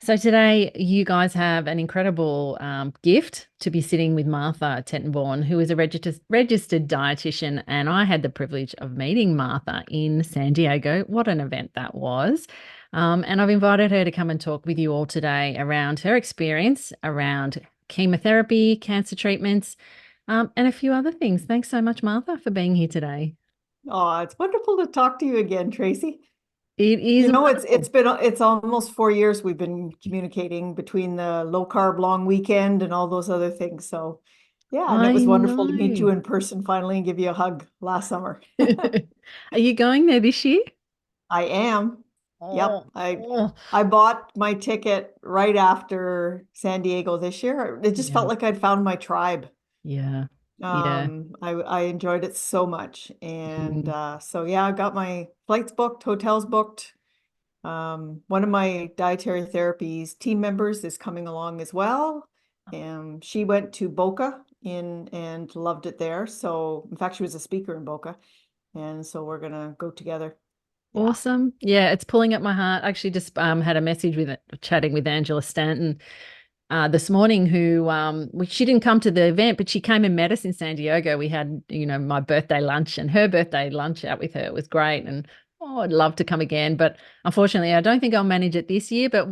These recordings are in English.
So today you guys have an incredible gift to be sitting with Martha Tettenborn, who is a registered dietitian, and I had the privilege of meeting Martha in San Diego. What an event that was. And I've invited her to come and talk with you all today around her experience around chemotherapy, cancer treatments, and a few other things. Thanks so much, Martha, for being here today. Oh, it's wonderful to talk to you again, Tracy. It is You know, wonderful. it's almost 4 years we've been communicating between the low carb long weekend and all those other things. So yeah, and it was I wonderful to meet you know. in person finally and give you a hug last summer. Are you going there this year? I am. Yep. Oh, I oh, I bought my ticket right after San Diego this year. It just felt yeah, like I'd found my tribe. yeah, yeah. I enjoyed it so much. And Mm. so yeah, I got my flights booked, hotels booked. One of my dietary therapies team members is coming along as well. And she went to Boca in and loved it there. So in fact, she was a speaker in Boca. And so we're gonna go together. Yeah. Awesome. Yeah, it's pulling at my heart. I actually just had a message with chatting with Angela Stanton this morning who she didn't come to the event, but she came and met us in San Diego. We had, my birthday lunch and her birthday lunch out with her. It was great. And oh, I'd love to come again. But unfortunately, I don't think I'll manage it this year, but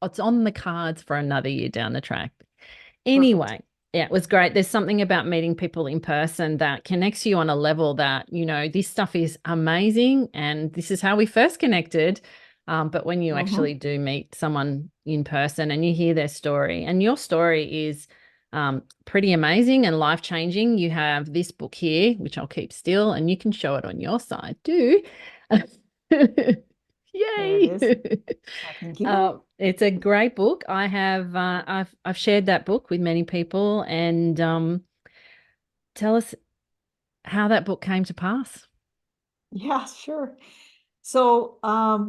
it's on the cards for another year down the track. Perfect. Anyway, yeah, it was great. There's something about meeting people in person that connects you on a level that, this stuff is amazing. And this is how we first connected. But when you actually Hmm. do meet someone in person and you hear their story, and your story is pretty amazing and life changing, you have this book here, which I'll keep still, and you can show it on your side too. There it Yay! is. Hacking Chemo. It's a great book. I've shared that book with many people, and tell us how that book came to pass. Yeah, sure. So,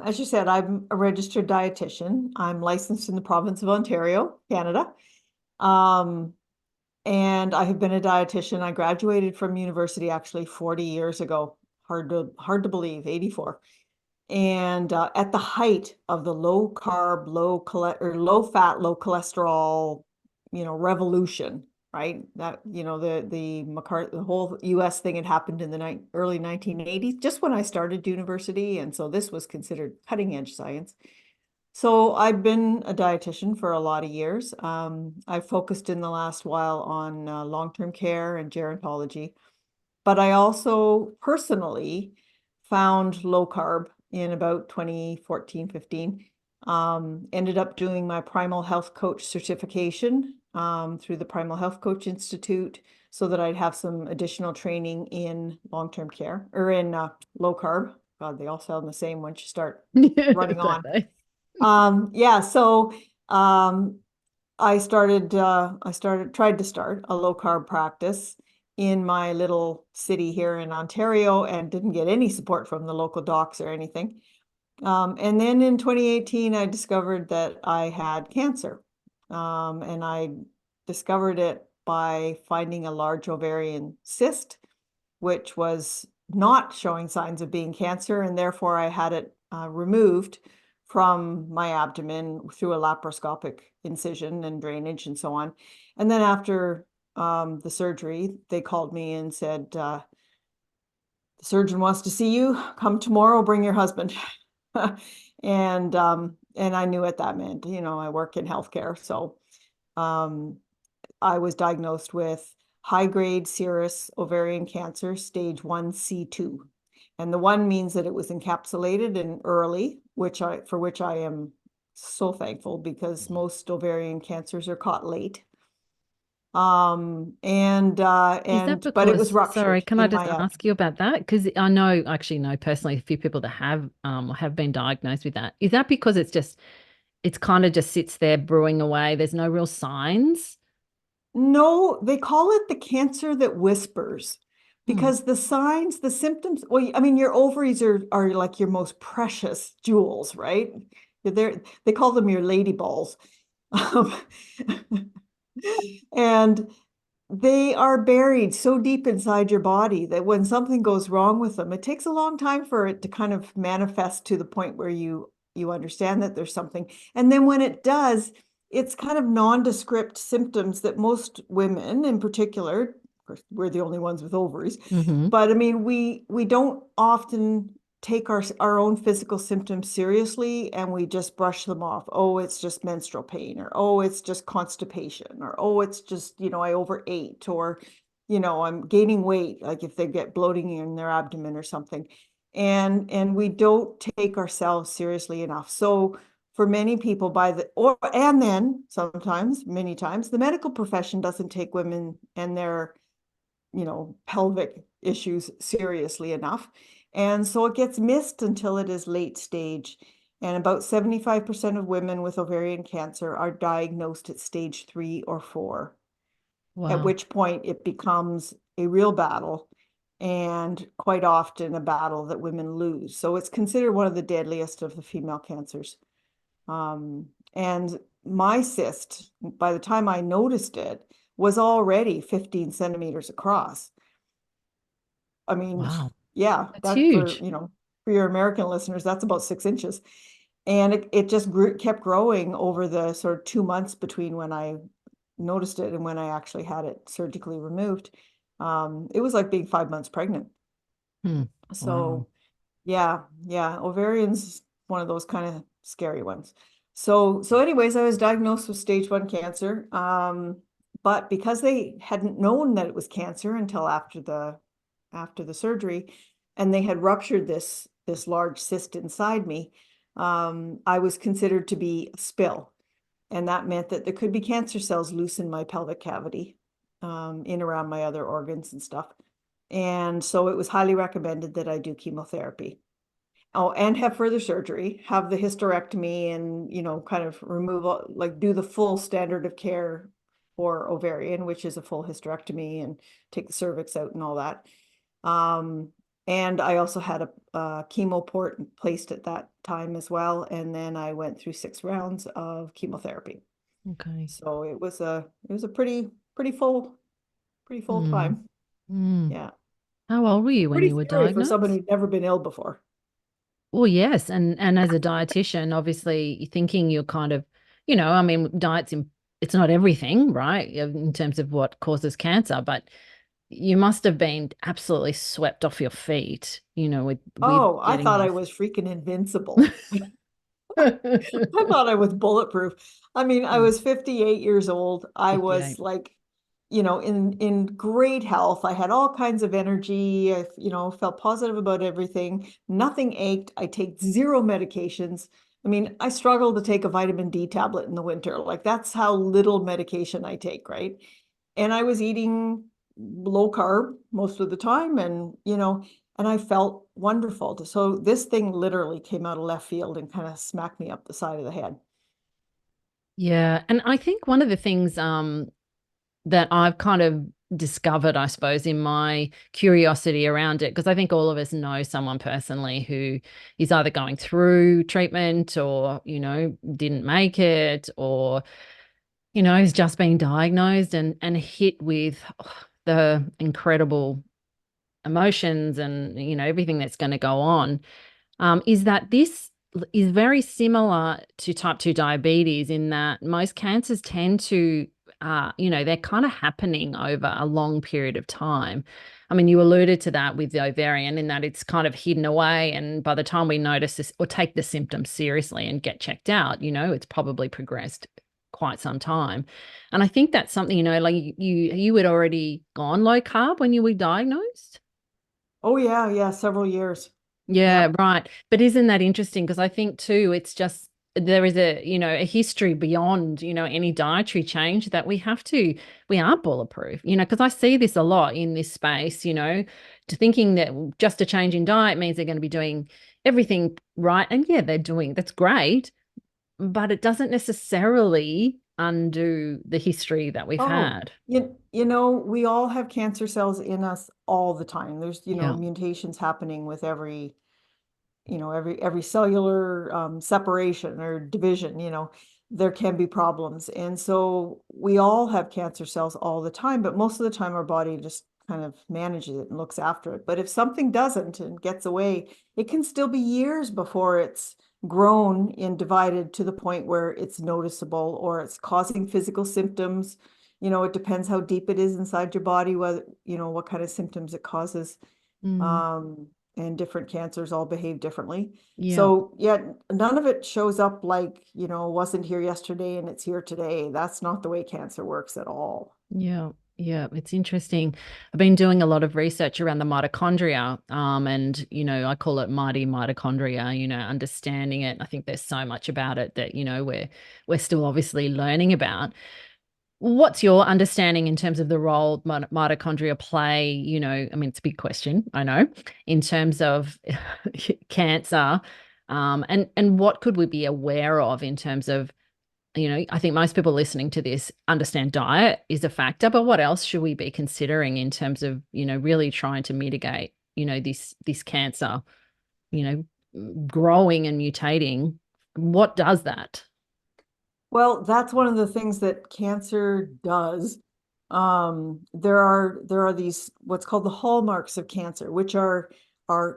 as you said, I'm a registered dietitian. I'm licensed in the province of Ontario, Canada. Um, and I have been a dietitian. I graduated from university actually 40 years ago. Hard to believe, 84. And at the height of the low carb, low fat, low cholesterol, revolution, right? That, the whole US thing had happened in the early 1980s, just when I started university. And so this was considered cutting edge science. So I've been a dietitian for a lot of years. I've focused in the last while on long-term care and gerontology, but I also personally found low carb in about 2014, 15. Ended up doing my Primal Health Coach certification through the Primal Health Coach Institute so that I'd have some additional training in long-term care or in low carb. God, they all sound the same once you start running Don't on. they? Yeah, so um, tried to start a low carb practice in my little city here in Ontario and didn't get any support from the local docs or anything. And then in 2018, I discovered that I had cancer. And I discovered it by finding a large ovarian cyst, which was not showing signs of being cancer, and therefore I had it removed from my abdomen through a laparoscopic incision and drainage and so on. And then after the surgery, they called me and said, the surgeon wants to see you. Come tomorrow, bring your husband. And I knew what that meant. I work in healthcare, so um, I was diagnosed with high-grade serous ovarian cancer, stage 1C2. And the one means that it was encapsulated and early, for which I am so thankful because most ovarian cancers are caught late. Is that But it was because, sorry, ruptured can I in just my ask you about that? Because I know, actually know personally a few people that have been diagnosed with that. Is that because it's kind of just sits there brewing away? There's no real signs? No, they call it the cancer that whispers Hmm. because the signs, the symptoms, well, I mean, your ovaries are like your most precious jewels, right? They call them your lady balls. Um, and they are buried so deep inside your body that when something goes wrong with them, it takes a long time for it to kind of manifest to the point where you you understand that there's something. And then when it does, it's kind of nondescript symptoms that most women in particular, of course, we're the only ones with ovaries, Mm-hmm. but I mean, we don't often take our own physical symptoms seriously, and we just brush them off. Oh, it's just menstrual pain, or oh, it's just constipation, or oh, it's just, I overate, or, I'm gaining weight, like if they get bloating in their abdomen or something. And we don't take ourselves seriously enough. So for many people and then sometimes, many times, the medical profession doesn't take women and their, pelvic issues seriously enough. And so it gets missed until it is late stage. And about 75% of women with ovarian cancer are diagnosed at stage 3 or 4, at Wow. which point it becomes a real battle, and quite often a battle that women lose. So it's considered one of the deadliest of the female cancers. And my cyst, by the time I noticed it, was already 15 centimeters across. I mean, Wow. yeah, That's that for, huge. for your American listeners, that's about 6 inches. And it just kept growing over the sort of 2 months between when I noticed it and when I actually had it surgically removed. It was like being 5 months pregnant. Hmm. Wow. So yeah, ovarian's one of those kind of scary ones. So anyways, I was diagnosed with stage 1 cancer. But because they hadn't known that it was cancer until after the surgery, and they had ruptured this large cyst inside me, I was considered to be a spill. And that meant that there could be cancer cells loose in my pelvic cavity, in around my other organs and stuff. And so it was highly recommended that I do chemotherapy. Oh, and have further surgery, have the hysterectomy, and, kind of remove, like do the full standard of care for ovarian, which is a full hysterectomy and take the cervix out and all that. Um, and I also had a chemo port placed at that time as well. And then I went through 6 rounds of chemotherapy. Okay. So it was a pretty full Hmm. time. Hmm. Yeah. How old were you when Pretty you were scary for someone diagnosed? who'd never been ill before. Well, yes, and as a dietitian, obviously you're thinking you're kind of, I mean, it's not everything, right? In terms of what causes cancer, but you must have been absolutely swept off your feet, with Oh, I getting thought I this. was freaking invincible. I thought I was bulletproof. I mean, I Hmm. was 58 years old. I was 58. like, in great health. I had all kinds of energy. I, felt positive about everything. Nothing ached. I take zero medications. I mean, I struggle to take a vitamin D tablet in the winter. Like that's how little medication I take, right? And I was eating low carb most of the time, and I felt wonderful. So this thing literally came out of left field and kind of smacked me up the side of the head. Yeah, and I think one of the things that I've kind of discovered, I suppose, in my curiosity around it, because I think all of us know someone personally who is either going through treatment or, didn't make it, or, is just being diagnosed and hit with the incredible emotions and, everything that's going to go on, is that this is very similar to type 2 diabetes in that most cancers tend to, they're kind of happening over a long period of time. I mean, you alluded to that with the ovarian in that it's kind of hidden away. And by the time we notice this or take the symptoms seriously and get checked out, it's probably progressed quite some time. And I think that's something, like you had already gone low carb when you were diagnosed. Oh yeah, yeah, several years. Yeah, Yep. right. But isn't that interesting? Because I think too, it's just there is a history beyond, any dietary change that we are bulletproof, because I see this a lot in this space, to thinking that just a change in diet means they're going to be doing everything right. And yeah, that's great, but it doesn't necessarily undo the history that we've Oh, had. we all have cancer cells in us all the time. There's, Yeah. mutations happening with every cellular separation or division, there can be problems. And so we all have cancer cells all the time, but most of the time our body just kind of manages it and looks after it. But if something doesn't and gets away, it can still be years before it's grown and divided to the point where it's noticeable or it's causing physical symptoms. It depends how deep it is inside your body, whether, what kind of symptoms it causes. Mm, And different cancers all behave differently. yeah. So yeah, none of it shows up like, wasn't here yesterday and it's here today. That's not the way cancer works at all. Yeah, yeah, it's interesting. I've been doing a lot of research around the mitochondria, and I call it mighty mitochondria. Understanding it. I think there's so much about it that we're still obviously learning about. What's your understanding in terms of the role mitochondria play? I mean, it's a big question, I know, in terms of cancer, and what could we be aware of in terms of I think most people listening to this understand diet is a factor, but what else should we be considering in terms of, really trying to mitigate, this cancer, you growing and mutating? What does that? Well, that's one of the things that cancer does. There are these what's called the hallmarks of cancer, which are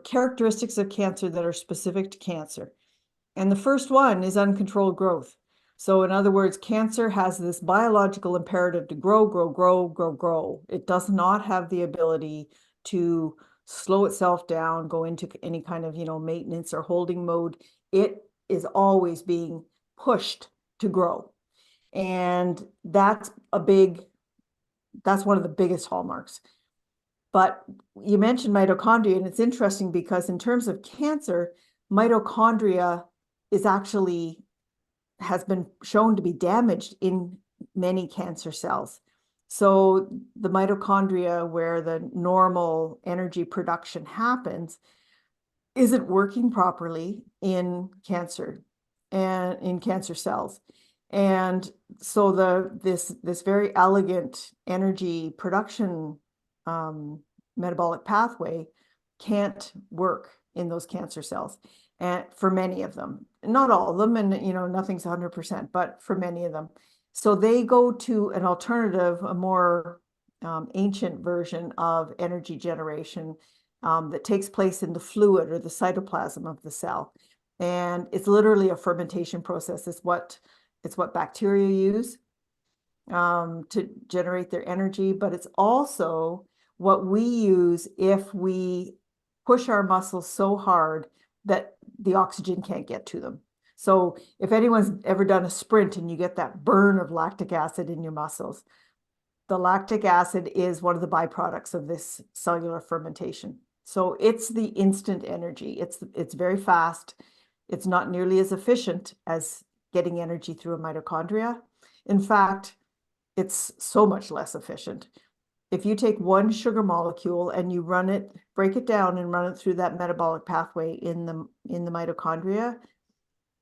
characteristics of cancer that are specific to cancer. And the first one is uncontrolled growth. So in other words, cancer has this biological imperative to grow, grow, grow, grow, grow. It does not have the ability to slow itself down, go into any kind of, maintenance or holding mode. It is always being pushed to grow. And that's one of the biggest hallmarks. But you mentioned mitochondria, and it's interesting because in terms of cancer, mitochondria has been shown to be damaged in many cancer cells. So the mitochondria, where the normal energy production happens, isn't working properly in cancer and in cancer cells. And so this very elegant energy production metabolic pathway can't work in those cancer cells, and for many of them, not all of them, and nothing's 100%, but for many of them. So they go to an alternative, a more ancient version of energy generation that takes place in the fluid or the cytoplasm of the cell. And it's literally a fermentation process. It's what bacteria use to generate their energy, but it's also what we use if we push our muscles so hard that the oxygen can't get to them. So if anyone's ever done a sprint and you get that burn of lactic acid in your muscles, the lactic acid is one of the byproducts of this cellular fermentation. So it's the instant energy. It's very fast. It's not nearly as efficient as getting energy through a mitochondria. In fact, it's so much less efficient. If you take one sugar molecule and you break it down and run it through that metabolic pathway in the mitochondria,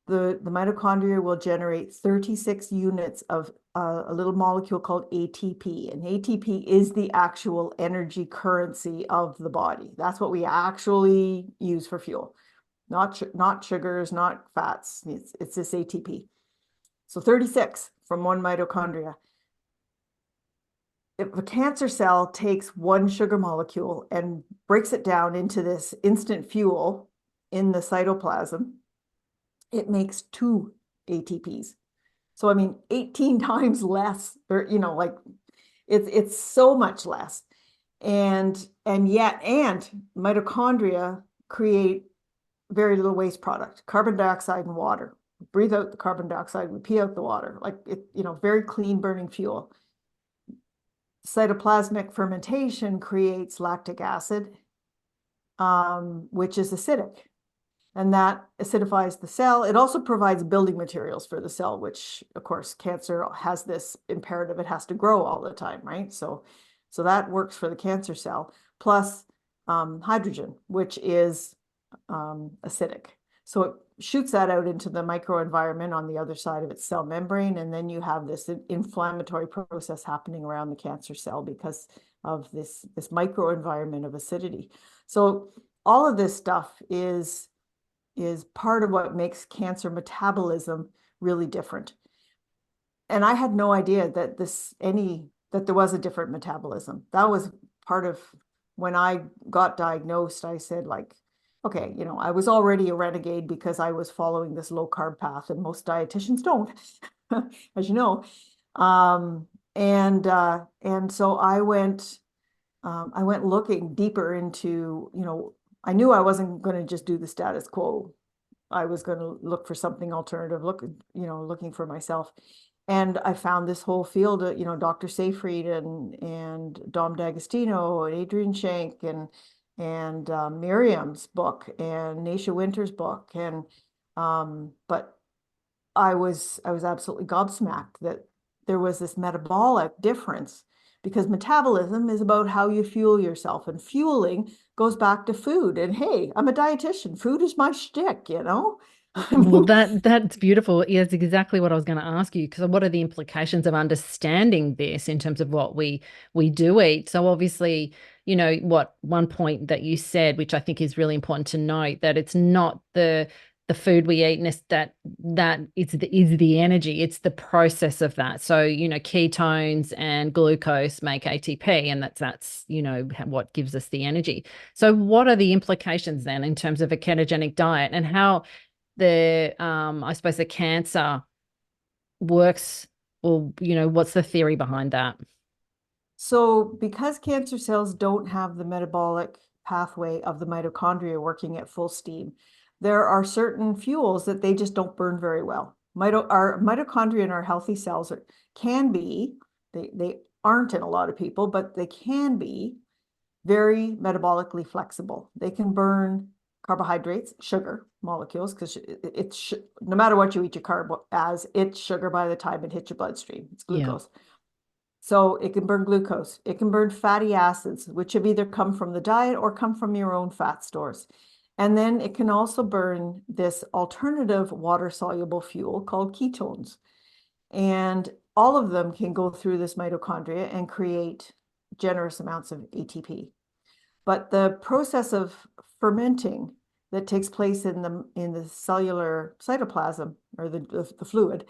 the mitochondria will generate 36 units of a little molecule called ATP. And ATP is the actual energy currency of the body. That's what we actually use for fuel. Not sugars, not fats. It's this ATP. So 36 from one mitochondria. If a cancer cell takes one sugar molecule and breaks it down into this instant fuel in the cytoplasm, it makes 2 ATPs. So I mean, 18 times less, or like it's so much less. And mitochondria create very little waste product, carbon dioxide and water. Breathe out the carbon dioxide, we pee out the water, like it, very clean burning fuel. Cytoplasmic fermentation creates lactic acid, which is acidic, and that acidifies the cell. It also provides building materials for the cell, which of course cancer has this imperative, it has to grow all the time, right? So that works for the cancer cell, plus hydrogen, which is acidic. So it shoots that out into the microenvironment on the other side of its cell membrane, and then you have this inflammatory process happening around the cancer cell because of this microenvironment of acidity. So all of this stuff is part of what makes cancer metabolism really different. And I had no idea that there was a different metabolism. That was part of when I got diagnosed. I said, like, okay, I was already a renegade because I was following this low carb path, and most dietitians don't, as you know. Um, and so I went looking deeper into, I knew I wasn't going to just do the status quo. I was going to look for something alternative, looking for myself. And I found this whole field, Dr. Seyfried and Dom D'Agostino and Adrian Shank and Miriam's book and Naisha Winter's book. But I was absolutely gobsmacked that there was this metabolic difference, because metabolism is about how you fuel yourself, and fueling goes back to food. And hey, I'm a dietitian. Food is my shtick, I Well, mean, that's beautiful. Yeah, that's exactly what I was going to ask you. Because what are the implications of understanding this in terms of what we do eat? So obviously, what one point that you said, which I think is really important to note, that it's not the food we eat, and that is the energy. It's the process of that. So ketones and glucose make ATP, and that's what gives us the energy. So what are the implications then in terms of a ketogenic diet, and how I suppose the cancer works, or what's the theory behind that? so because cancer cells don't have the metabolic pathway of the mitochondria working at full steam, there are certain fuels that they just don't burn very well. Our mitochondria in our healthy cells can be, they aren't in a lot of people, but they can be very metabolically flexible. They can burn carbohydrates, sugar molecules, because no matter what you eat your carb as, it's sugar by the time it hits your bloodstream. It's Yeah. glucose. So it can burn glucose. It can burn fatty acids, which have either come from the diet or come from your own fat stores. And then it can also burn this alternative water-soluble fuel called ketones. And all of them can go through this mitochondria and create generous amounts of ATP. But the process of fermenting that takes place in the cellular cytoplasm, or the fluid,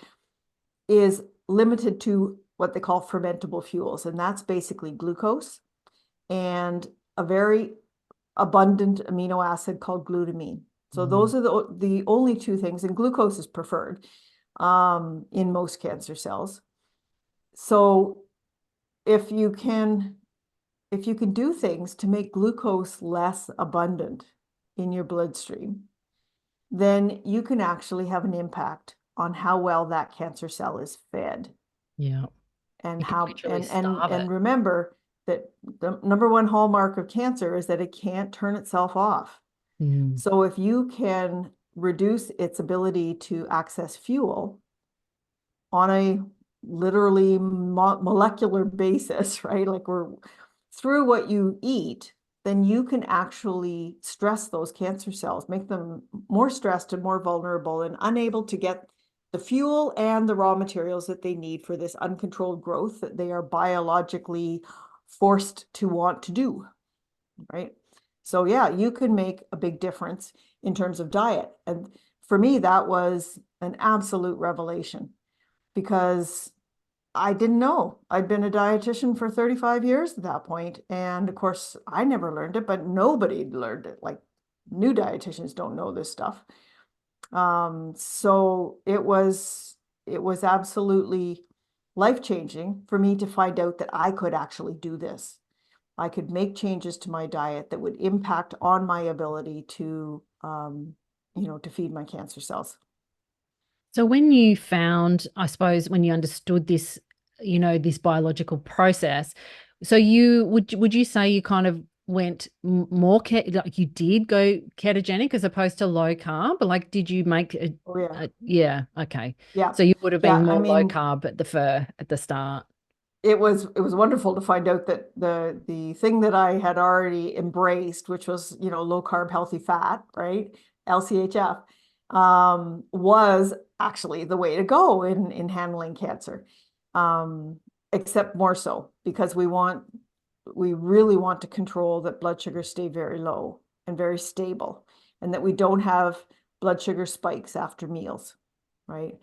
is limited to what they call fermentable fuels. And that's basically glucose and a very abundant amino acid called glutamine. So Mm. those are the only two things, and glucose is preferred in most cancer cells. So if you can do things to make glucose less abundant in your bloodstream, then you can actually have an impact on how well that cancer cell is fed. Yeah. And You can how literally starve it. and remember that the number one hallmark of cancer is that it can't turn itself off. Mm. So if you can reduce its ability to access fuel on a literally molecular basis, right? Like we're through what you eat, then you can actually stress those cancer cells, make them more stressed and more vulnerable and unable to get the fuel and the raw materials that they need for this uncontrolled growth that they are biologically forced to want to do, right? So yeah, you can make a big difference in terms of diet. And for me, that was an absolute revelation, because I didn't know. I'd been a dietitian for 35 years at that point. And of course, I never learned it, but nobody learned it. Like, new dietitians don't know this stuff. So it was absolutely life-changing for me to find out that I could actually do this. I could make changes to my diet that would impact on my ability to feed my cancer cells. So when you found, I suppose, when you understood this, this biological process, so would you say you kind of went more like you did go ketogenic as opposed to low carb? Like, did you make Oh yeah. yeah, okay. Yeah. So you would have Yeah. been I more low mean, carb at the start. it was wonderful to find out that the thing that I had already embraced, which was, low carb, healthy fat, right? LCHF, was actually the way to go in handling cancer. Um, Except more so because we really want to control that blood sugars stay very low and very stable, and that we don't have blood sugar spikes after meals, right?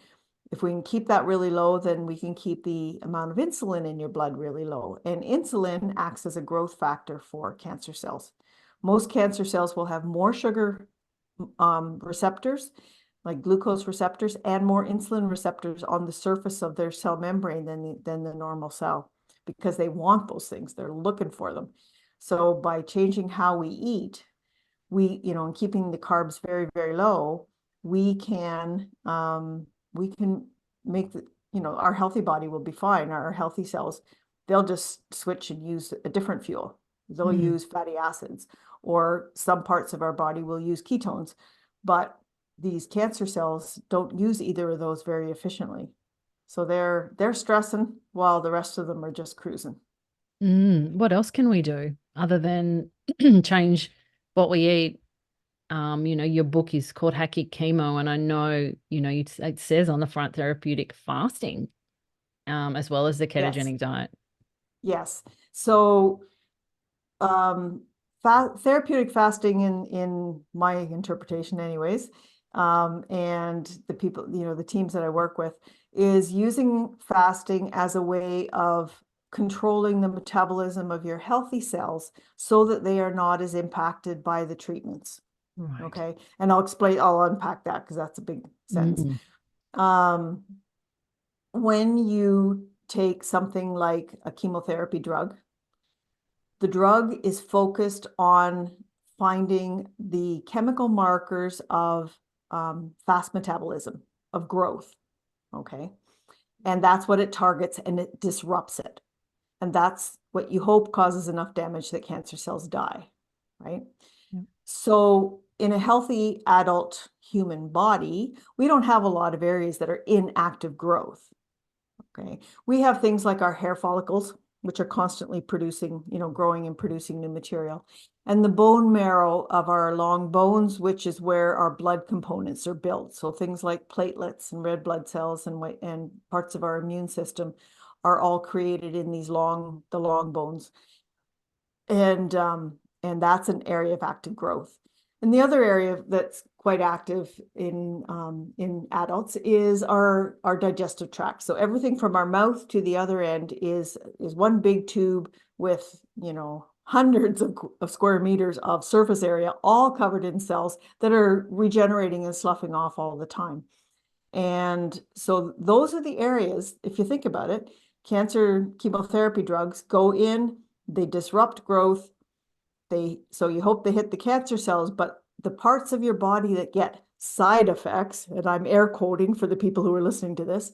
If we can keep that really low, then we can keep the amount of insulin in your blood really low. And insulin acts as a growth factor for cancer cells. Most cancer cells will have more sugar receptors, like glucose receptors, and more insulin receptors on the surface of their cell membrane than the normal cell, because they want those things. They're looking for them. So by changing how we eat, and keeping the carbs very, very low, we can make our healthy body will be fine. Our healthy cells, they'll just switch and use a different fuel. They'll use fatty acids, or some parts of our body will use ketones, but these cancer cells don't use either of those very efficiently. So they're stressing while the rest of them are just cruising. What else can we do other than change what we eat? Your book is called Hacking Chemo, and I know, it says on the front therapeutic fasting, as well as the Yes, ketogenic diet. yes. So therapeutic fasting in my interpretation anyways, and the people, the teams that I work with, is using fasting as a way of controlling the metabolism of your healthy cells so that they are not as impacted by the treatments. Right. Okay. And I'll unpack that because that's a big sentence. Mm. Um, when you take something like a chemotherapy drug, the drug is focused on finding the chemical markers of fast metabolism, of growth. Okay. And that's what it targets, and it disrupts it. And that's what you hope causes enough damage that cancer cells die. Right. Yeah. So in a healthy adult human body, we don't have a lot of areas that are in active growth. Okay. We have things like our hair follicles, which are constantly producing, growing and producing new material. And the bone marrow of our long bones, which is where our blood components are built. So things like platelets and red blood cells and parts of our immune system are all created in the long bones. And that's an area of active growth. And the other area that's quite active in adults is our digestive tract. So everything from our mouth to the other end is one big tube with hundreds of square meters of surface area, all covered in cells that are regenerating and sloughing off all the time. And so those are the areas, if you think about it, cancer chemotherapy drugs go in, they disrupt growth. So you hope they hit the cancer cells, but the parts of your body that get side effects, and I'm air quoting for the people who are listening to this,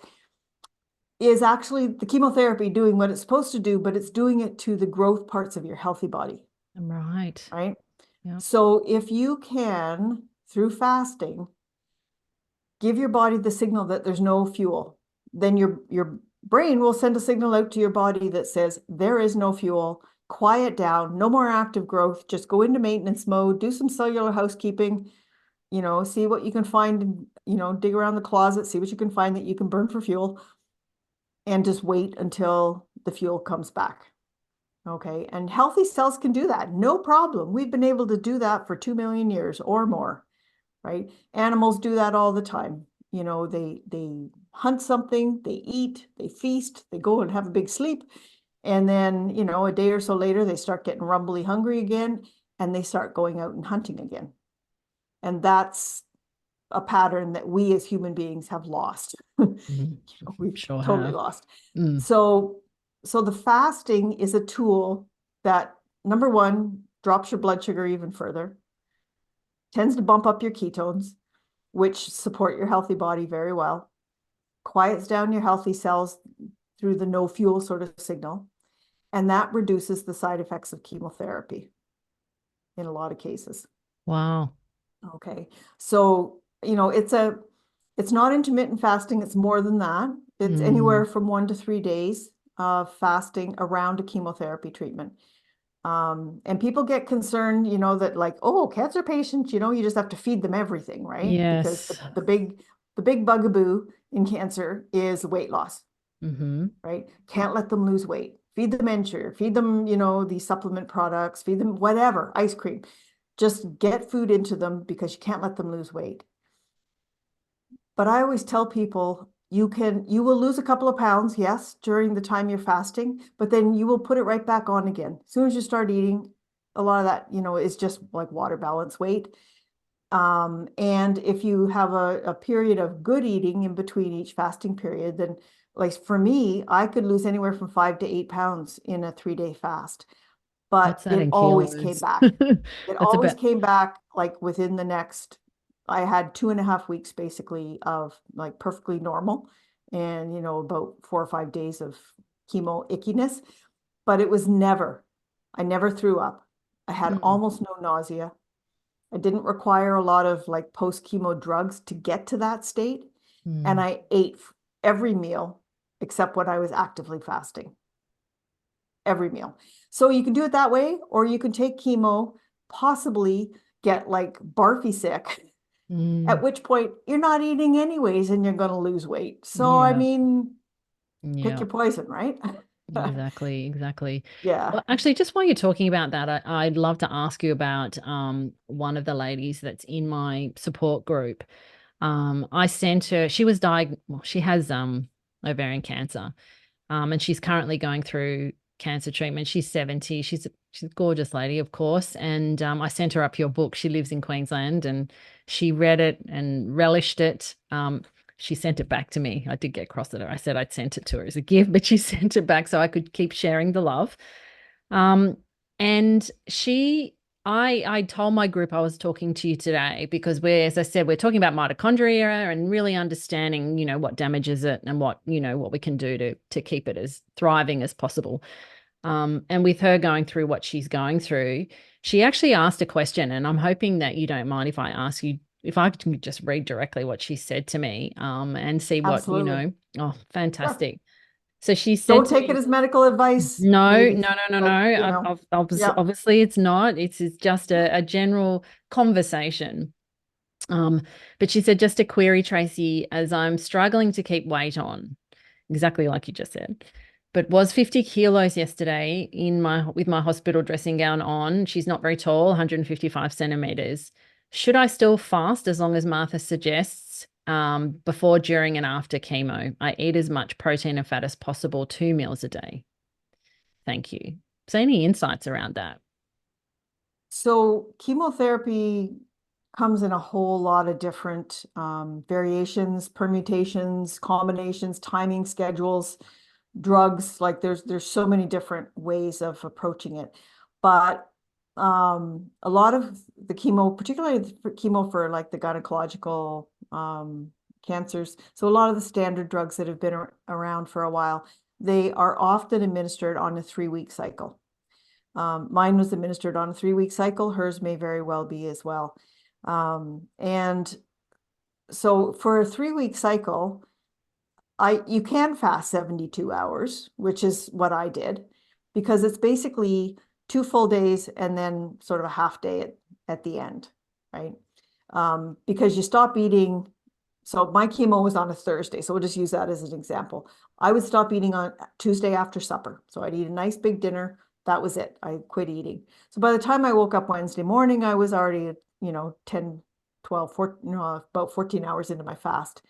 is actually the chemotherapy doing what it's supposed to do, but it's doing it to the growth parts of your healthy body. Right. Right. Yeah. So if you can, through fasting, give your body the signal that there's no fuel, then your brain will send a signal out to your body that says there is no fuel, quiet down, no more active growth, just go into maintenance mode, do some cellular housekeeping, see what you can find, dig around the closet, see what you can find that you can burn for fuel, and just wait until the fuel comes back. Okay. And healthy cells can do that. No problem. We've been able to do that for 2 million years or more. Right? Animals do that all the time. They hunt something, they eat, they feast, they go and have a big sleep. And then, a day or so later, they start getting rumbly hungry again, and they start going out and hunting again. And that's a pattern that we as human beings have lost. Mhm. We've Sure totally have. lost. Mm. So the fasting is a tool that, number one, drops your blood sugar even further, tends to bump up your ketones, which support your healthy body very well, quiets down your healthy cells through the no fuel sort of signal, and that reduces the side effects of chemotherapy in a lot of cases. Wow. Okay. So, it's not intermittent fasting, it's more than that. It's anywhere Mm. from 1 to 3 days of fasting around a chemotherapy treatment. And people get concerned, that like, oh, cancer patients, you just have to feed them everything, right? Because Yes. the big bugaboo in cancer is weight loss, Mm-hmm. right? Can't let them lose weight. Feed them Ensure, feed them, these supplement products, feed them whatever, ice cream. Just get food into them because you can't let them lose weight. But I always tell people you will lose a couple of pounds, yes, during the time you're fasting, but then you will put it right back on again. As soon as you start eating, a lot of that, is just like water balance weight. And if you have a period of good eating in between each fasting period, then like for me, I could lose anywhere from 5 to 8 pounds in a 3-day fast, What's but that it in always came kilos? back. It That's always about, came back like within the next, I had 2.5 weeks basically of like perfectly normal and, about 4 or 5 days of chemo ickiness, but it was I never threw up. I had mm, almost no nausea. I didn't require a lot of like post chemo drugs to get to that state. And mm, I ate every meal except when I was actively fasting, every meal. So you can do it that way, or you can take chemo, possibly get like barfy sick, at mm. which point you're not eating anyways and you're going to lose weight. So, I Yeah, mean, pick yeah. your poison, right? Exactly, exactly. Yeah, Well, actually, just while you're talking about that, I'd love to ask you about one of the ladies that's in my support group. I sent her, she was diagnosed, well, she has ovarian cancer. And she's currently going through cancer treatment. She's 70. She's a gorgeous lady, of course. And I sent her up your book. She lives in Queensland and she read it and relished it. She sent it back to me. I did get cross at her. I said I'd sent it to her as a gift, but she sent it back so I could keep sharing the love. Um, and I told my group I was talking to you today because as I said, we're talking about mitochondria and really understanding, what damages it and what we can do to keep it as thriving as possible. And with her going through what she's going through, she actually asked a question, and I'm hoping that you don't mind if I ask you if I can just read directly what she said to me, and see what, absolutely. Oh, Sure. fantastic. So she said Don't to take it me, as medical advice, no, no, ladies, no, no, but no. yeah, Obviously, it's not. It's just a general conversation. Um, but she said, just a query, Tracy, as I'm struggling to keep weight on, exactly like you just said, but was 50 kilos yesterday with my hospital dressing gown on. She's not very tall, 155 centimeters. Should I still fast as long as Martha suggests? Before, during, and after chemo, I eat as much protein and fat as possible, 2 meals a day. Thank you. So, any insights around that? so chemotherapy comes in a whole lot of different variations, permutations, combinations, timing schedules, drugs. Like there's so many different ways of approaching it. But a lot of the chemo, particularly for chemo for like the gynecological cancers, so a lot of the standard drugs that have been around for a while, they are often administered on a 3-week cycle. Mine was administered on a 3-week cycle. Hers may very well be as well. And so for a 3-week cycle, you can fast 72 hours, which is what I did, because it's basically 2 full days and then sort of a half day at the end, right? Because you stop eating. So my chemo was on a Thursday, so we'll just use that as an example. I would stop eating on Tuesday after supper. So I'd eat a nice big dinner. That was it. I quit eating. So by the time I woke up Wednesday morning, I was already, 10, 12, 14, no, about 14 hours into my fast.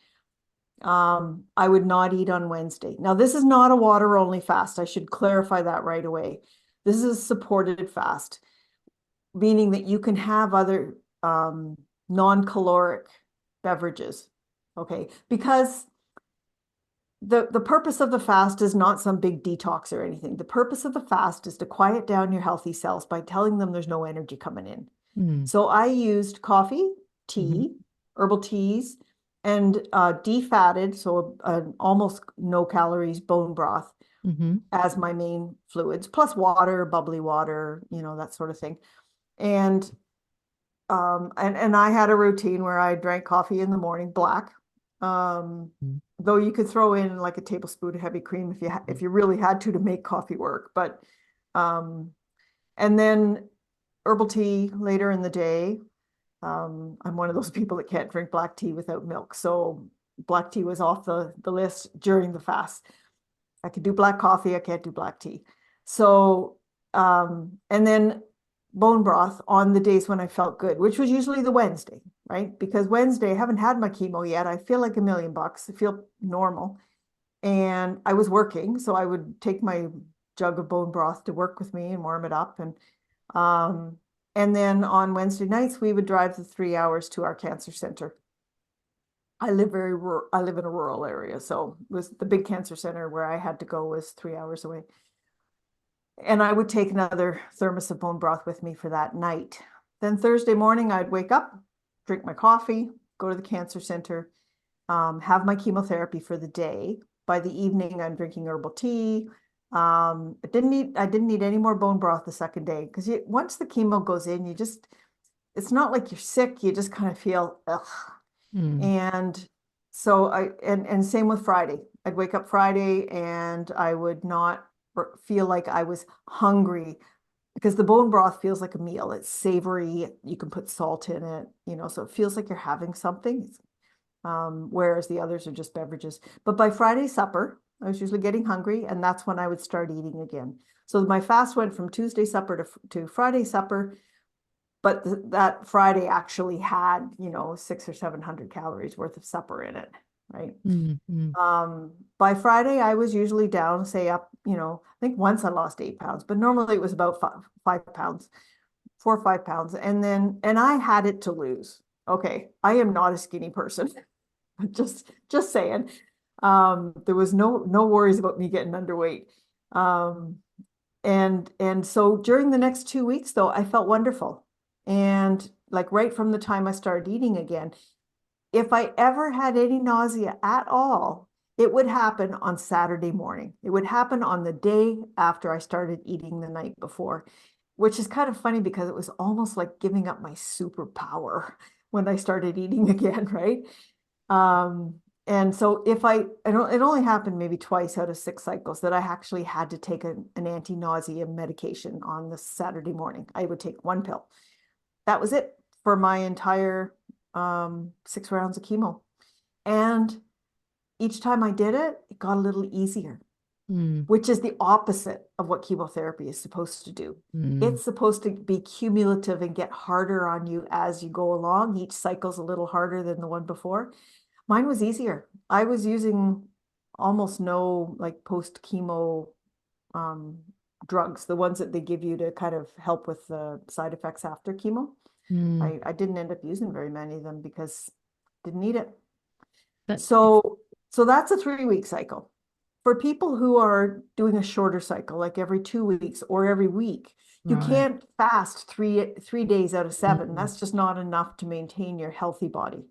I would not eat on Wednesday. Now, this is not a water only fast. I should clarify that right away. This is a supported fast, meaning that you can have other non-caloric beverages. Okay, because the purpose of the fast is not some big detox or anything. The purpose of the fast is to quiet down your healthy cells by telling them there's no energy coming in. Mm, So I used coffee, hmm tea, herbal teas, and defatted, so almost no calories bone broth hmm as my main fluids, plus water, bubbly water, that sort of thing. And and I had a routine where I drank coffee in the morning, black. Though you could throw in like a tablespoon of heavy cream if you really had to make coffee work. But um, and then herbal tea later in the day. I'm one of those people that can't drink black tea without milk. So black tea was off the list during the fast. I could do black coffee, I can't do black tea. So, and then bone broth on the days when I felt good, which was usually the Wednesday, right? Because Wednesday, I haven't had my chemo yet. I feel like $1,000,000. I feel normal. And I was working, so I would take my jug of bone broth to work with me and warm it up. And And then on Wednesday nights, we would drive the 3 hours to our cancer center. I live I live in a rural area, so it was the big cancer center where I had to go was 3 hours away. And I would take another thermos of bone broth with me for that night. Then Thursday morning, I'd wake up, drink my coffee, go to the cancer center, have my chemotherapy for the day. By the evening, I'm drinking herbal tea. I didn't need any more bone broth the second day because once the chemo goes in, it's not like you're sick. You just kind of feel, ugh. Mm. And so and same with Friday. I'd wake up Friday and I would not feel like I was hungry because the bone broth feels like a meal. It's savory. You can put salt in it, so it feels like you're having something. Whereas the others are just beverages. But by Friday supper, I was usually getting hungry, and that's when I would start eating again. So my fast went from Tuesday supper to Friday supper, but that Friday actually had, 600 or 700 calories worth of supper in it, right? Mm. By Friday, I was usually down, say up, I think once I lost 8 pounds, but normally it was about 5 pounds, 4 or 5 pounds. And I had it to lose. Okay, I am not a skinny person. Just saying. There was no worries about me getting underweight. And so during the next 2 weeks, though, I felt wonderful. And like right from the time I started eating again, if I ever had any nausea at all, it would happen on Saturday morning. It would happen on the day after I started eating the night before, which is kind of funny because it was almost like giving up my superpower when I started eating again, right? Um, and so it only happened maybe twice out of 6 cycles that I actually had to take an anti-nausea medication on the Saturday morning. I would take one pill. That was it for my entire 6 rounds of chemo. And each time I did it, it got a little easier, Mm. which is the opposite of what chemotherapy is supposed to do. Mm. It's supposed to be cumulative and get harder on you as you go along. Each cycle's a little harder than the one before. Mine was easier. I was using almost no like post chemo um, drugs, the ones that they give you to kind of help with the side effects after chemo. Mm. I didn't end up using very many of them because I didn't need it. But it's So that's a 3 week cycle. For people who are doing a shorter cycle, like every 2 weeks or every week, you right. can't fast three days out of 7. Mm. That's just not enough to maintain your healthy body,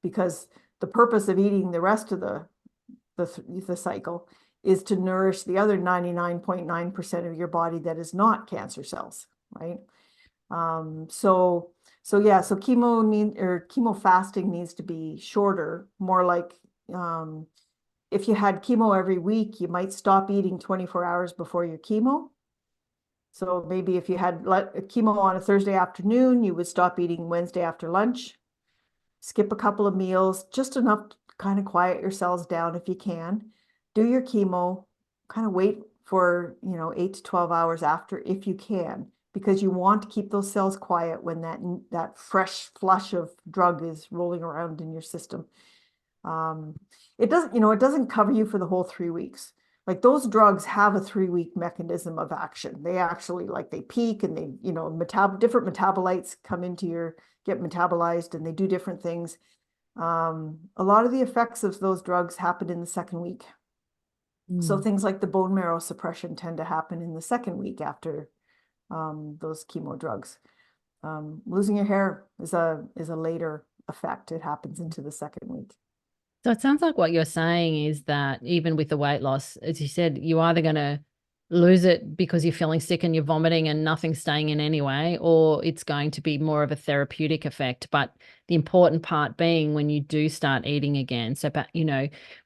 because the purpose of eating the rest of the cycle is to nourish the other 99.9% of your body that is not cancer cells, right? So chemo fasting needs to be shorter, more like if you had chemo every week, you might stop eating 24 hours before your chemo. So maybe if you had chemo on a Thursday afternoon, you would stop eating Wednesday after lunch, skip a couple of meals, just enough to kind of quiet your cells down if you can. Do your chemo, kind of wait for, 8 to 12 hours after if you can, because you want to keep those cells quiet when that fresh flush of drug is rolling around in your system. Um, it doesn't cover you for the whole 3 weeks. Like those drugs have a 3 week mechanism of action. They actually they peak and they, different metabolites come get metabolized and they do different things. A lot of the effects of those drugs happen in the second week. So Mm. things like the bone marrow suppression tend to happen in the second week after those chemo drugs. Losing your hair is a later effect. It happens into the second week. So it sounds like what you're saying is that even with the weight loss, as you said, you're either going to lose it because you're feeling sick and you're vomiting and nothing's staying in anyway, or it's going to be more of a therapeutic effect. But the important part being when you do start eating again. So, but,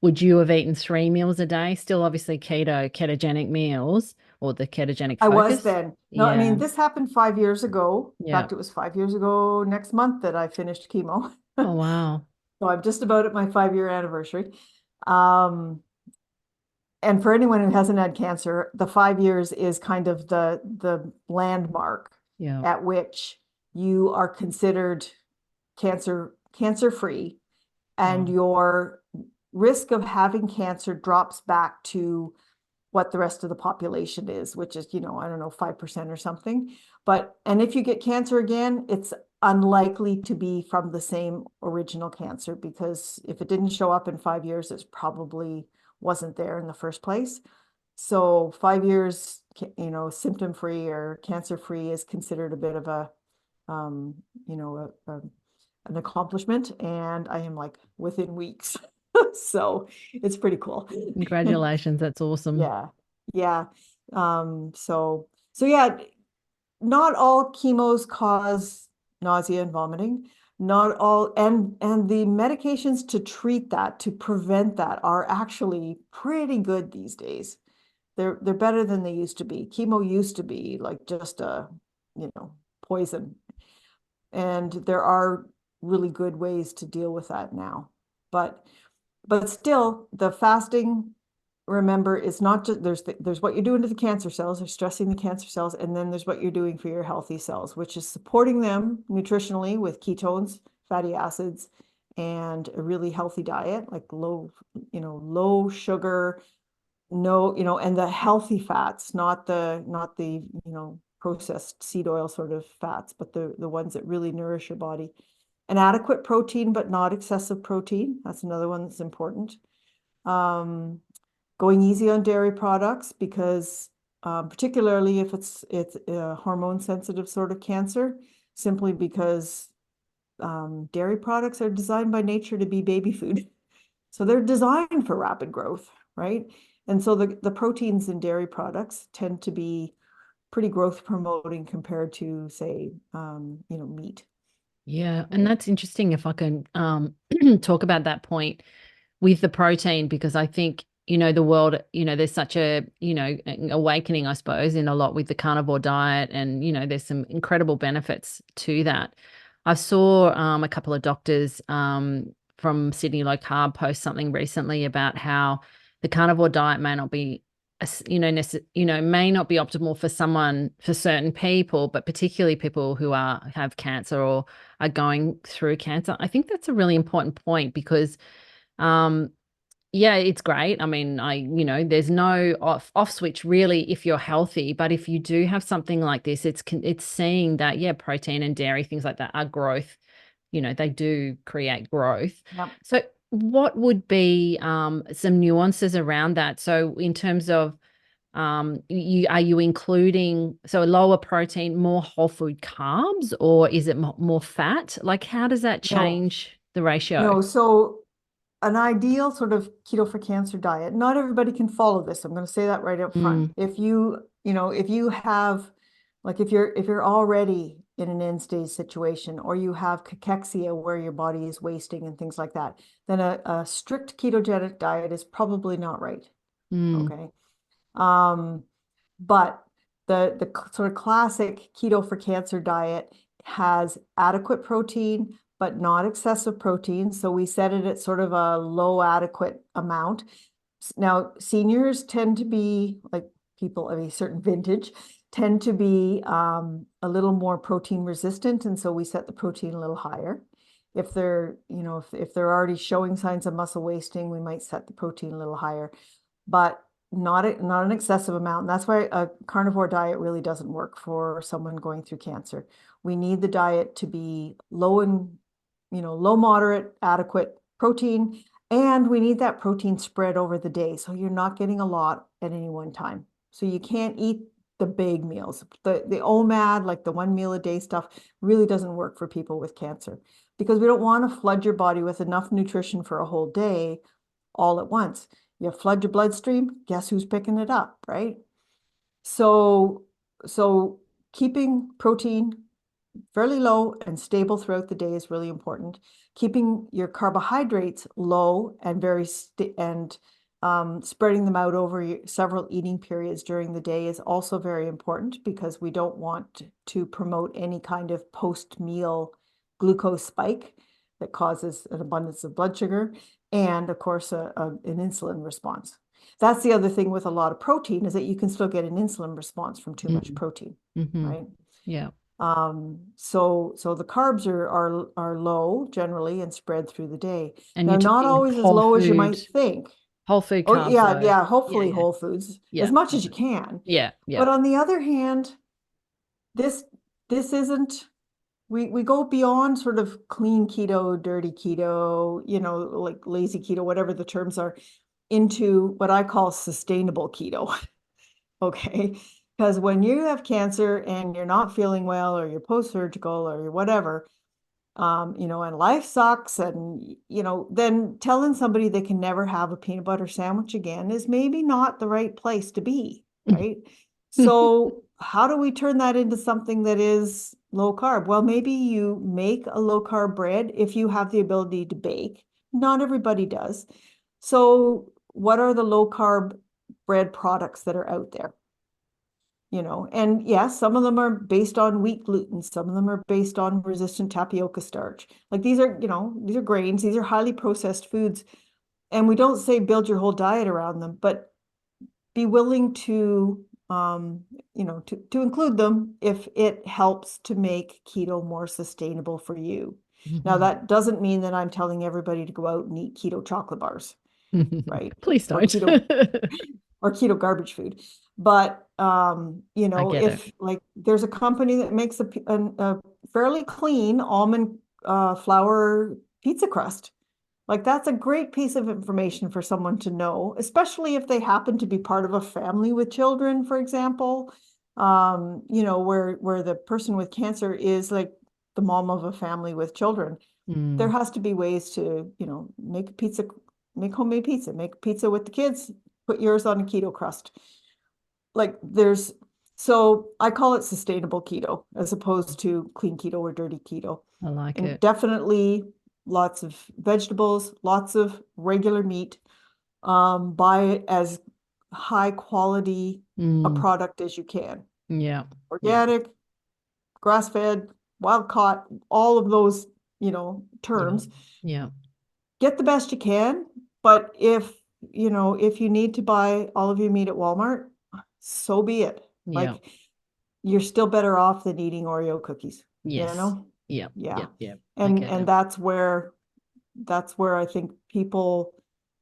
would you have eaten 3 meals a day? Still, obviously, ketogenic meals or the ketogenic I was focus? then. No, I Yeah. mean, this happened 5 years ago. In Yeah. fact, it was 5 years ago next month that I finished chemo. Oh, wow. So I'm just about at my 5 year anniversary. Um, and for anyone who hasn't had cancer, the 5 years is kind of the landmark Yeah. at which you are considered cancer free, and Wow. your risk of having cancer drops back to what the rest of the population is, which is, I don't know, 5% or something. And if you get cancer again, it's unlikely to be from the same original cancer, because if it didn't show up in 5 years, it probably wasn't there in the first place. So 5 years, symptom-free or cancer-free is considered a bit of a, an accomplishment. And I am like within weeks. So it's pretty cool. Congratulations. That's awesome. Yeah. Yeah. So yeah, not all chemos cause nausea and vomiting. Not all, and the medications to treat that, to prevent that, are actually pretty good these days. They're better than they used to be. Chemo used to be like just a, poison. And there are really good ways to deal with that now. But still, the fasting, remember, is not just, there's what you're doing to the cancer cells, or stressing the cancer cells, and then there's what you're doing for your healthy cells, which is supporting them nutritionally with ketones, fatty acids, and a really healthy diet, like low sugar, no, and the healthy fats, not the processed seed oil sort of fats, but the ones that really nourish your body. An adequate protein, but not excessive protein. That's another one that's important. Going easy on dairy products, because particularly if it's a hormone sensitive sort of cancer, simply because dairy products are designed by nature to be baby food. So they're designed for rapid growth, right? And so the proteins in dairy products tend to be pretty growth promoting compared to, say, meat. Yeah. And Right? that's interesting if I can talk about that point with the protein, because I think, the world, there's such a, awakening, I suppose, in a lot with the carnivore diet. And, there's some incredible benefits to that. I saw a couple of doctors from Sydney Low Carb post something recently about how the carnivore diet may not be, may not be optimal for for certain people, but particularly people who have cancer or are going through cancer. I think that's a really important point, because yeah, it's great. I mean, there's no off switch really if you're healthy, but if you do have something like this, it's seeing that, yeah, protein and dairy, things like that, are growth. They do create growth. Yep. So what would be some nuances around that? So in terms of are you including, so a lower protein, more whole food carbs, or is it more fat? Like, how does that No, change the ratio? no. So an ideal sort of keto for cancer diet, not everybody can follow this. I'm going to say that right up front. Mm, If you have, like, if you're already in an end stage situation, or you have cachexia where your body is wasting and things like that, then a strict ketogenic diet is probably not right. mm, Okay. Um, but the sort of classic keto for cancer diet has adequate protein, but not excessive protein. So we set it at sort of a low adequate amount. Now, seniors tend to be, like, people of a certain vintage, tend to be a little more protein resistant. And so we set the protein a little higher. If they're, if they're already showing signs of muscle wasting, we might set the protein a little higher, but not an excessive amount. And that's why a carnivore diet really doesn't work for someone going through cancer. We need the diet to be low, moderate, adequate protein, and we need that protein spread over the day. So you're not getting a lot at any one time. So you can't eat the big meals. The OMAD, like the 1 meal a day stuff, really doesn't work for people with cancer, because we don't want to flood your body with enough nutrition for a whole day all at once. You flood your bloodstream, guess who's picking it up, right? So, so keeping protein fairly low and stable throughout the day is really important. Keeping your carbohydrates low and spreading them out over several eating periods during the day is also very important, because we don't want to promote any kind of post-meal glucose spike that causes an abundance of blood sugar, and of course an insulin response. That's the other thing with a lot of protein, is that you can still get an insulin response from too much mm, protein, mm-hmm. right? Yeah. So the carbs are low generally and spread through the day. And Now, you're not talking always as whole low as you food. might think. Whole food Or carbs yeah, though. yeah, Yeah, hopefully yeah, whole foods as yeah, much as yeah, you can. yeah, yeah. But on the other hand, this this isn't we go beyond sort of clean keto, dirty keto, like lazy keto, whatever the terms are, into what I call sustainable keto. Okay. Because when you have cancer and you're not feeling well, or you're post-surgical, or you're whatever, and life sucks, and then telling somebody they can never have a peanut butter sandwich again is maybe not the right place to be, right? So how do we turn that into something that is low carb? Well, maybe you make a low carb bread if you have the ability to bake. Not everybody does. So what are the low carb bread products that are out there? And yes, some of them are based on wheat gluten, some of them are based on resistant tapioca starch. Like these are grains, these are highly processed foods. And we don't say build your whole diet around them, but be willing to include them if it helps to make keto more sustainable for you. Now, Mhm. that doesn't mean that I'm telling everybody to go out and eat keto chocolate bars, right? Please Or don't. keto garbage food. But I get it. if like there's a company that makes a fairly clean almond flour pizza crust, like that's a great piece of information for someone to know, especially if they happen to be part of a family with children, for example. Where the person with cancer is like the mom of a family with children. There Mm, has to be ways to, make pizza, make homemade pizza, make pizza with the kids, put yours on a keto crust. Like so I call it sustainable keto as opposed to clean keto or dirty keto. I like And it. definitely lots of vegetables, lots of regular meat. Buy as high quality a Mm, product as you can. yeah, yeah, Organic, grass fed, wild caught, all of those, yeah, terms. yeah, Get the best you can, but if you need to buy all of your meat at Walmart, so be it. yeah. Like you're still better off than eating Oreo cookies, you Yes. know? Yeah, Yeah. yeah, yeah. I And get and it. that's where I think people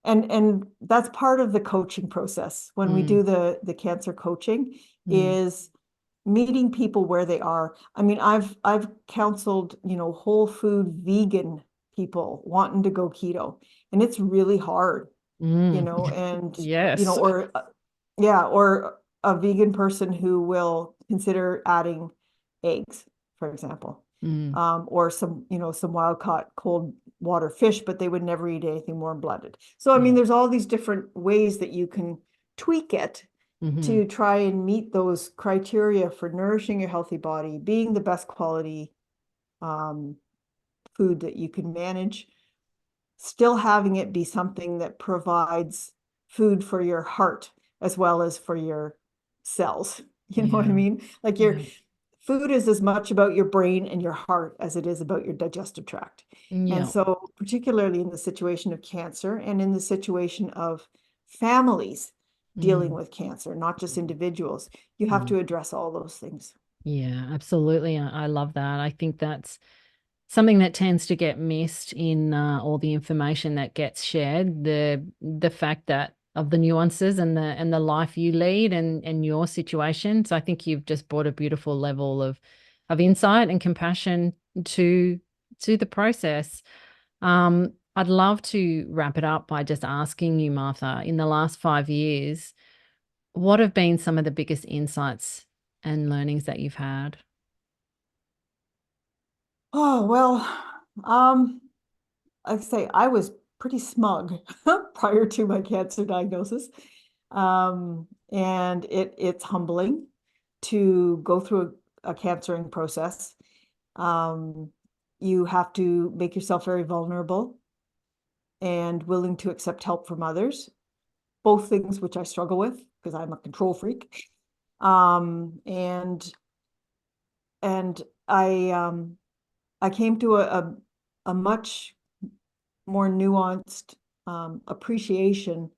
and that's part of the coaching process when we Mm, do the cancer coaching mm, is meeting people where they are. I mean, I've counseled, whole food vegan people wanting to go keto, and it's really hard, mm. and Yes. or yeah, or a vegan person who will consider adding eggs, for example, Mm, or some wild caught cold water fish, but they would never eat anything warm blooded. So I mean, yeah. there's all these different ways that you can tweak it Mm-hmm. to try and meet those criteria for nourishing your healthy body, being the best quality um, food that you can manage, still having it be something that provides food for your heart as well as for your cells. You know what I Yeah. mean? Like your Yeah. food is as much about your brain and your heart as it is about your digestive tract. And Yeah. so, particularly in the situation of cancer and in the situation of families dealing Mm, with cancer, not just individuals, you have mm. to address all those things. Yeah, absolutely. I love that. I think that's something that tends to get missed in all the information that gets shared. The fact that of the nuances and the life you lead and your situation. So I think you've just brought a beautiful level of insight and compassion to to the process. I'd love to wrap it up by just asking you, Martha, in the last 5 years, what have been some of the biggest insights and learnings that you've had? Oh, well, um, I'd say I was pretty smug prior to my cancer diagnosis. And it's humbling to go through a cancering process. Um, you have to make yourself very vulnerable and willing to accept help from others, both things which I struggle with because I'm a control freak. Um, and and I came to a much more nuanced appreciation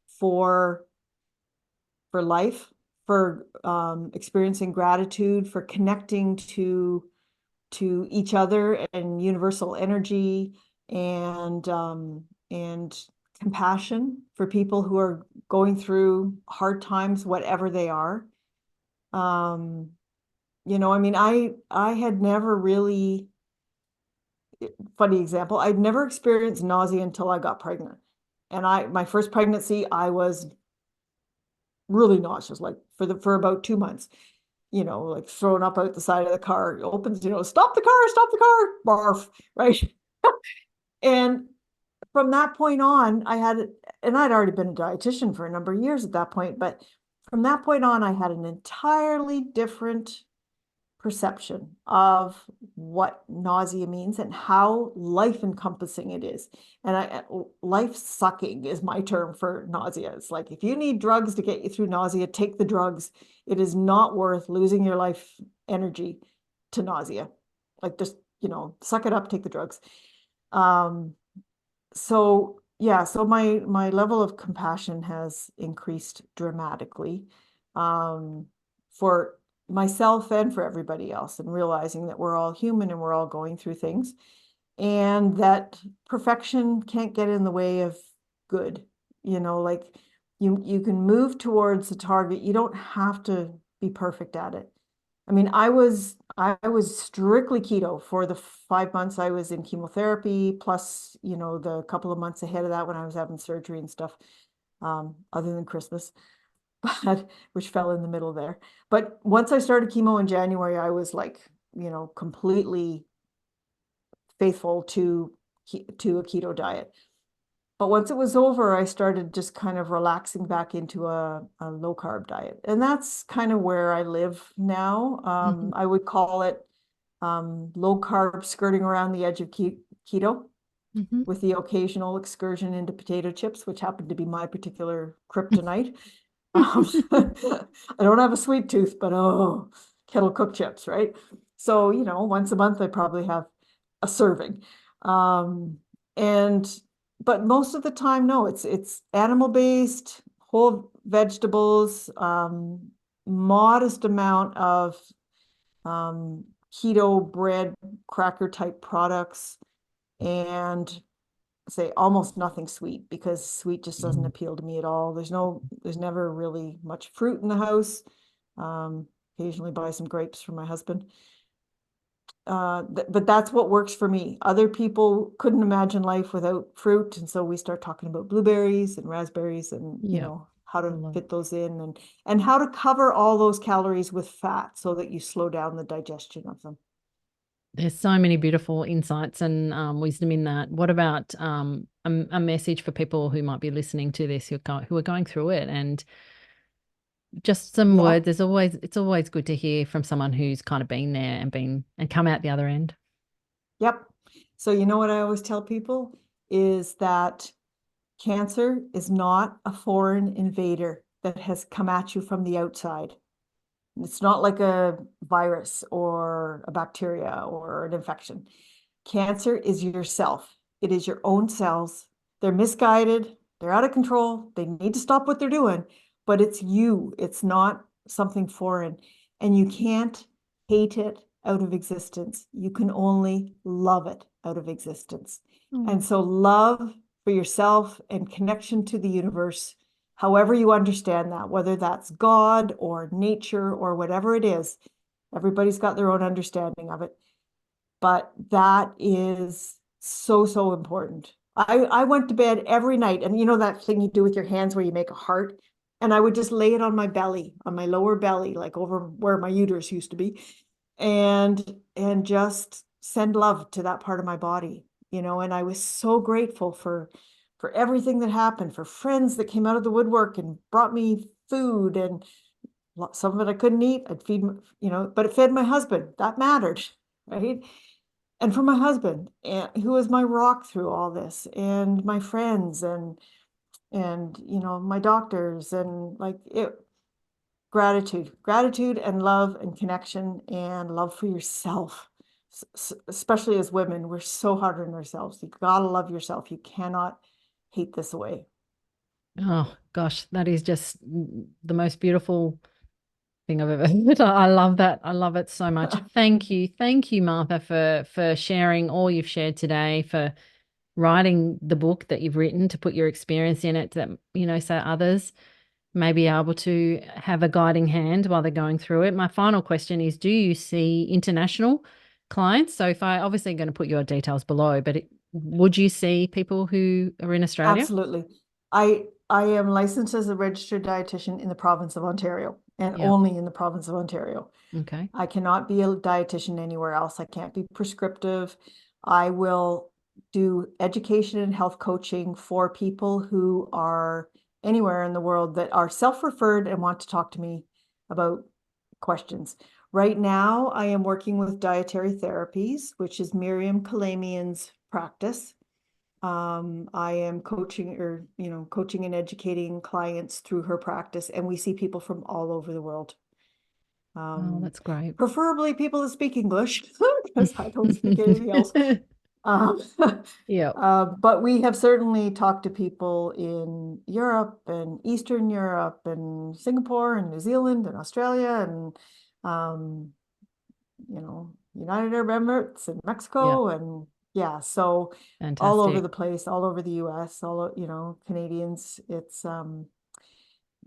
for life, for experiencing gratitude, for connecting to each other and universal energy, and compassion for people who are going through hard times, whatever they are. Um, I mean, I had never really, funny example, I'd never experienced nausea until I got pregnant. And my first pregnancy, I was really nauseous, like for about 2 months, like thrown up out the side of the car. It opens, stop the car, barf, right? And from that point on, and I'd already been a dietitian for a number of years at that point, but from that point on, I had an entirely different perception of what nausea means and how life encompassing it is. And life sucking is my term for nausea. It's like, if you need drugs to get you through nausea, take the drugs. It is not worth losing your life energy to nausea. Like, just, suck it up, take the drugs. So yeah, so my level of compassion has increased dramatically, for myself and for everybody else, and realizing that we're all human and we're all going through things, and that perfection can't get in the way of good. Like, you can move towards the target. You don't have to be perfect at it. I mean, I was strictly keto for the 5 months I was in chemotherapy, plus, the couple of months ahead of that when I was having surgery and stuff, other than Christmas, but which fell in the middle there. But once I started chemo in January, I was like, completely faithful to a keto diet. But once it was over, I started just kind of relaxing back into a low carb diet. And that's kind of where I live now. Mhm. I would call it low carb skirting around the edge of keto, Mhm. with the occasional excursion into potato chips, which happened to be my particular kryptonite. I don't have a sweet tooth, but oh, kettle cooked chips, right? So, once a month I probably have a serving. Um, and but most of the time, no, it's animal based, whole vegetables, modest amount of keto bread, cracker type products, and say almost nothing sweet, because sweet just doesn't appeal to me at all. There's never really much fruit in the house. Um, Occasionally buy some grapes for my husband. But that's what works for me. Other people couldn't imagine life without fruit, and so we start talking about blueberries and raspberries, and Yeah. how I to love fit those in, and how to cover all those calories with fat so that you slow down the digestion of them. There's so many beautiful insights and wisdom in that. What about a message for people who might be listening to this who are going through it, and just some Yeah. words? It's always good to hear from someone who's kind of been there and come out the other end. Yep. So what I always tell people is that cancer is not a foreign invader that has come at you from the outside. It's not like a virus or a bacteria or an infection. Cancer is yourself. It is your own cells. They're misguided. They're out of control. They need to stop what they're doing, but it's you. It's not something foreign. And you can't hate it out of existence. You can only love it out of existence. And Oh, so love for yourself and connection to the universe, however you understand that, whether that's God or nature or whatever it is, everybody's got their own understanding of it. But that is so, so important. I went to bed every night, and that thing you do with your hands where you make a heart, and I would just lay it on my belly, on my lower belly, like over where my uterus used to be, and just send love to that part of my body, and I was so grateful for everything that happened, for friends that came out of the woodwork and brought me food, and some of it I couldn't eat. I'd feed, but it fed my husband. That mattered, right? And for my husband, who was my rock through all this, and my friends, and my doctors, and like it, gratitude and love and connection and love for yourself. Especially as women, we're so hard on ourselves. You gotta love yourself. You cannot hate this away. oh gosh, that is just the most beautiful thing I've ever heard. I love that. I love it so much. Thank you, Martha, for sharing all you've shared today, for writing the book that you've written to put your experience in it that, so others may be able to have a guiding hand while they're going through it. My final question is, do you see international clients? So if I obviously going to put your details below, but would you see people who are in Australia? Absolutely. I am licensed as a registered dietitian in the province of Ontario and Yeah. only in the province of Ontario. Okay. I cannot be a dietitian anywhere else. I can't be prescriptive. I will do education and health coaching for people who are anywhere in the world that are self-referred and want to talk to me about questions. Right now, I am working with Dietary Therapies, which is Miriam Kalamian's practice. I am coaching and educating clients through her practice, and we see people from all over the world. Oh, Um, that's great. Preferably people that speak English because I don't speak anything else. Um, Yeah. but we have certainly talked to people in Europe and Eastern Europe and Singapore and New Zealand and Australia and um, United Arab Emirates and Yeah. Mexico and yeah, so all over Fantastic. the place, all over the US, Canadians. It's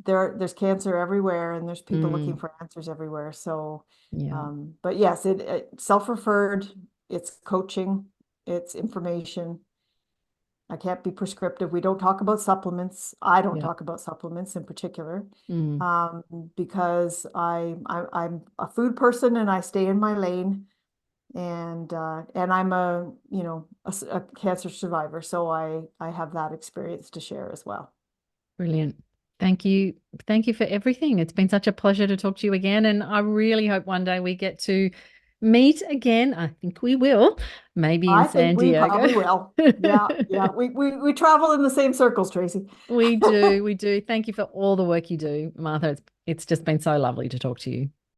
there's cancer everywhere and there's people looking Mm, for answers everywhere. So yeah. but yes, it self-referred, it's coaching, it's information. I can't be prescriptive. We don't talk about supplements. I don't Yeah. talk about supplements in particular, Mm, um, because I'm a food person and I stay in my lane. And I'm a cancer survivor, so I have that experience to share as well. brilliant. Thank you. Thank you for everything. It's been such a pleasure to talk to you again. And I really hope one day we get to meet again. I think we will, maybe in I think San we Diego. probably will. Yeah, yeah. We travel in the same circles, Tracy. We do. We do. Thank you for all the work you do, Martha. It's just been so lovely to talk to you.